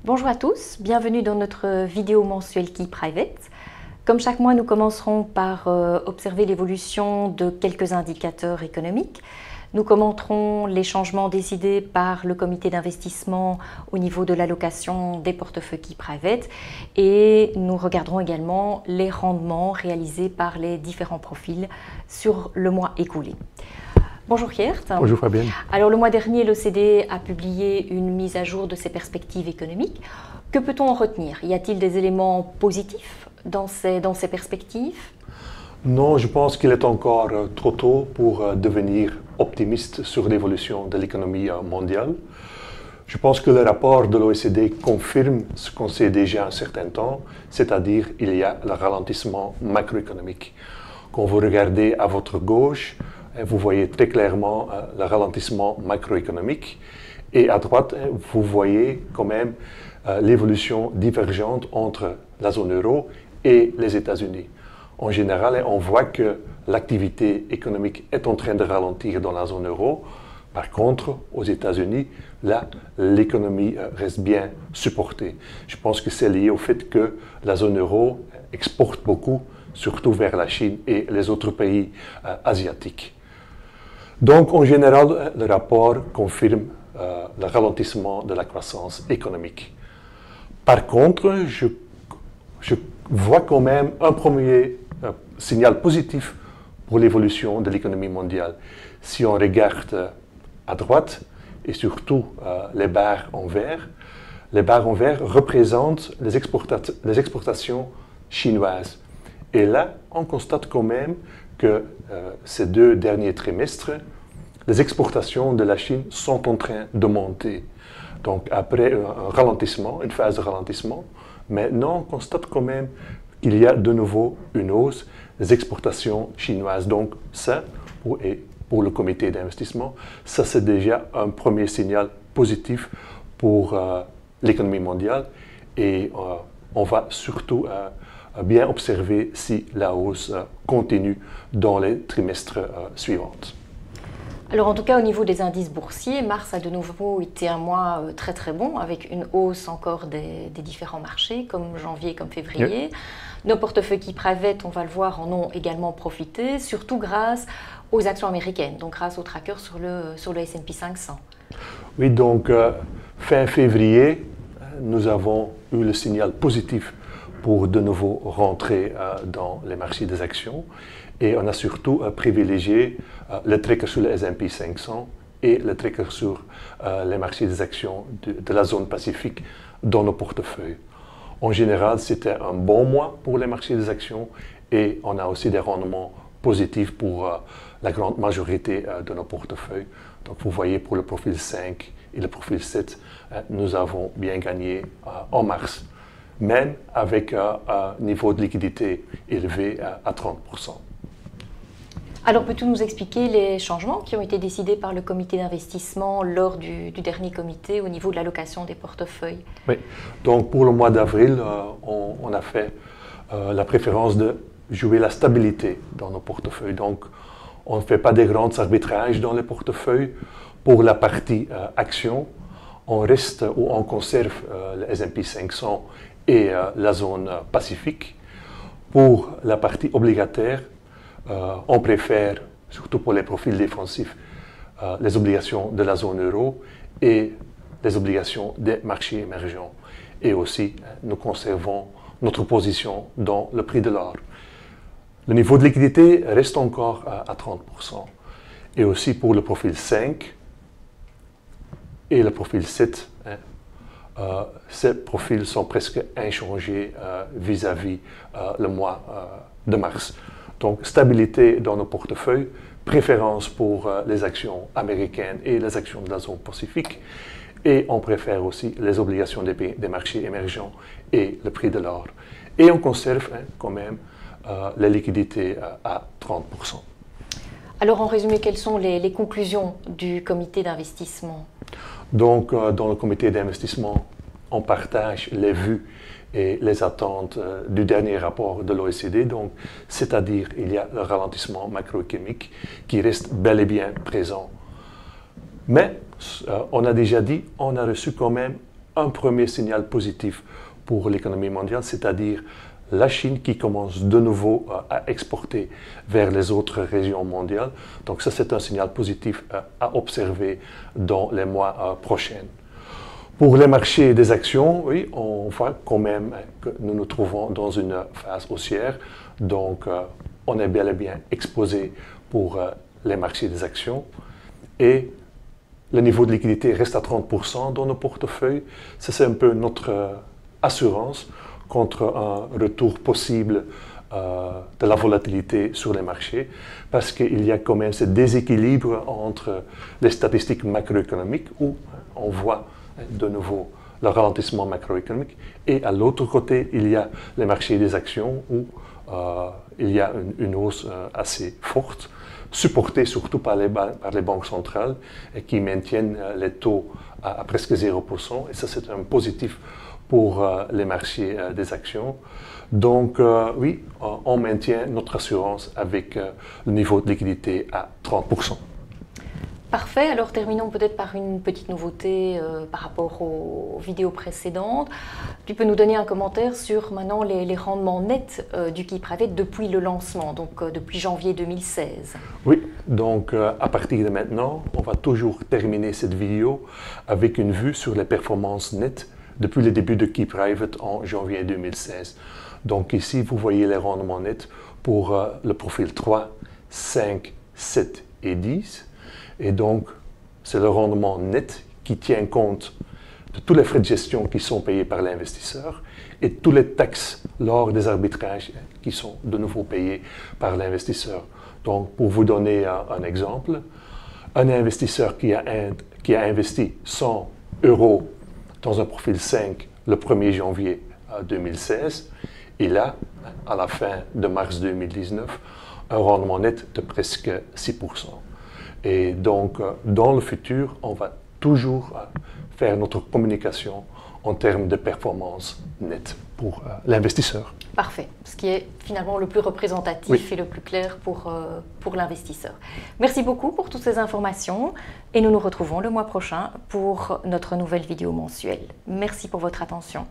Bonjour à tous, bienvenue dans notre vidéo mensuelle Key Private. Comme chaque mois, nous commencerons par observer l'évolution de quelques indicateurs économiques. Nous commenterons les changements décidés par le comité d'investissement au niveau de l'allocation des portefeuilles Key Private et nous regarderons également les rendements réalisés par les différents profils sur le mois écoulé. Bonjour Geert. Bonjour Fabienne. Alors le mois dernier, l'OCDE a publié une mise à jour de ses perspectives économiques. Que peut-on en retenir? Y a-t-il des éléments positifs dans ces perspectives? Non, je pense qu'il est encore trop tôt pour devenir optimiste sur l'évolution de l'économie mondiale. Je pense que le rapport de l'OCDE confirme ce qu'on sait déjà un certain temps, c'est-à-dire il y a le ralentissement macroéconomique. Quand vous regardez à votre gauche, vous voyez très clairement le ralentissement macroéconomique et à droite, vous voyez quand même l'évolution divergente entre la zone euro et les États-Unis. En général, on voit que l'activité économique est en train de ralentir dans la zone euro. Par contre, aux États-Unis, là, l'économie reste bien supportée. Je pense que c'est lié au fait que la zone euro exporte beaucoup, surtout vers la Chine et les autres pays asiatiques. Donc, en général, le rapport confirme le ralentissement de la croissance économique. Par contre, je vois quand même un premier signal positif pour l'évolution de l'économie mondiale. Si on regarde à droite, et surtout les barres en vert représentent les exportations chinoises. Et là, on constate quand même que ces deux derniers trimestres, les exportations de la Chine sont en train de monter. Donc après un ralentissement, une phase de ralentissement, maintenant on constate quand même qu'il y a de nouveau une hausse des exportations chinoises. Donc ça, pour le comité d'investissement, ça c'est déjà un premier signal positif pour l'économie mondiale et on va surtout bien observer si la hausse continue dans les trimestres suivants. Alors en tout cas au niveau des indices boursiers, mars a de nouveau été un mois très bon avec une hausse encore des différents marchés comme janvier comme février. Oui. Nos portefeuilles Key Private, on va le voir, en ont également profité, surtout grâce aux actions américaines, donc grâce aux trackers sur le S&P 500. Oui, donc fin février, nous avons eu le signal positif pour de nouveau rentrer dans les marchés des actions. Et on a surtout privilégié le tracker sur le S&P 500 et le tracker sur les marchés des actions de la zone Pacifique dans nos portefeuilles. En général, c'était un bon mois pour les marchés des actions et on a aussi des rendements positifs pour la grande majorité de nos portefeuilles. Donc vous voyez pour le profil 5 et le profil 7, nous avons bien gagné en mars, même avec un niveau de liquidité élevé à 30%. Alors, peux-tu nous expliquer les changements qui ont été décidés par le comité d'investissement lors du dernier comité au niveau de l'allocation des portefeuilles? Oui, donc pour le mois d'avril, on a fait la préférence de jouer la stabilité dans nos portefeuilles. Donc, on ne fait pas des grands arbitrages dans les portefeuilles. Pour la partie action, on reste ou on conserve le S&P 500 et la zone Pacifique. Pour la partie obligataire, on préfère, surtout pour les profils défensifs, les obligations de la zone euro et les obligations des marchés émergents. Et aussi, nous conservons notre position dans le prix de l'or. Le niveau de liquidité reste encore à 30%. Et aussi pour le profil 5 et le profil 7, ces profils sont presque inchangés vis-à-vis le mois de mars. Donc, stabilité dans nos portefeuilles, préférence pour les actions américaines et les actions de la zone Pacifique. Et on préfère aussi les obligations des marchés émergents et le prix de l'or. Et on conserve quand même les liquidités à 30%. Alors, en résumé, quelles sont les conclusions du comité d'investissement? Donc, dans le comité d'investissement, on partage les vues et les attentes du dernier rapport de l'OCDE, donc c'est-à-dire il y a le ralentissement macroéconomique qui reste bel et bien présent. Mais on a déjà dit, on a reçu quand même un premier signal positif pour l'économie mondiale, c'est-à-dire la Chine qui commence de nouveau à exporter vers les autres régions mondiales. Donc ça, c'est un signal positif à observer dans les mois prochains. Pour les marchés des actions, oui, on voit quand même que nous nous trouvons dans une phase haussière. Donc on est bel et bien exposé pour les marchés des actions. Et le niveau de liquidité reste à 30% dans nos portefeuilles. Ça, c'est un peu notre assurance contre un retour possible de la volatilité sur les marchés, parce qu'il y a quand même ce déséquilibre entre les statistiques macroéconomiques où on voit de nouveau le ralentissement macroéconomique, et à l'autre côté, il y a les marchés des actions où il y a une hausse assez forte, supportée surtout par les banques centrales et qui maintiennent les taux à presque 0%, et ça c'est un positif pour les marchés des actions. Donc oui, on maintient notre assurance avec le niveau de liquidité à 30%. Parfait, alors terminons peut-être par une petite nouveauté par rapport aux vidéos précédentes. Tu peux nous donner un commentaire sur maintenant les rendements nets du Key Private depuis le lancement, donc depuis janvier 2016. Oui, donc à partir de maintenant, on va toujours terminer cette vidéo avec une vue sur les performances nettes depuis le début de Key Private en janvier 2016. Donc ici, vous voyez les rendements nets pour le profil 3, 5, 7 et 10. Et donc, c'est le rendement net qui tient compte de tous les frais de gestion qui sont payés par l'investisseur et toutes les taxes lors des arbitrages qui sont de nouveau payés par l'investisseur. Donc, pour vous donner un exemple, un investisseur qui a investi 100 € dans un profil 5 le 1er janvier 2016, il a, à la fin de mars 2019, un rendement net de presque 6%. Et donc, dans le futur, on va toujours faire notre communication en termes de performance nette pour l'investisseur. Parfait, ce qui est finalement le plus représentatif oui. Et le plus clair pour l'investisseur. Merci beaucoup pour toutes ces informations et nous nous retrouvons le mois prochain pour notre nouvelle vidéo mensuelle. Merci pour votre attention.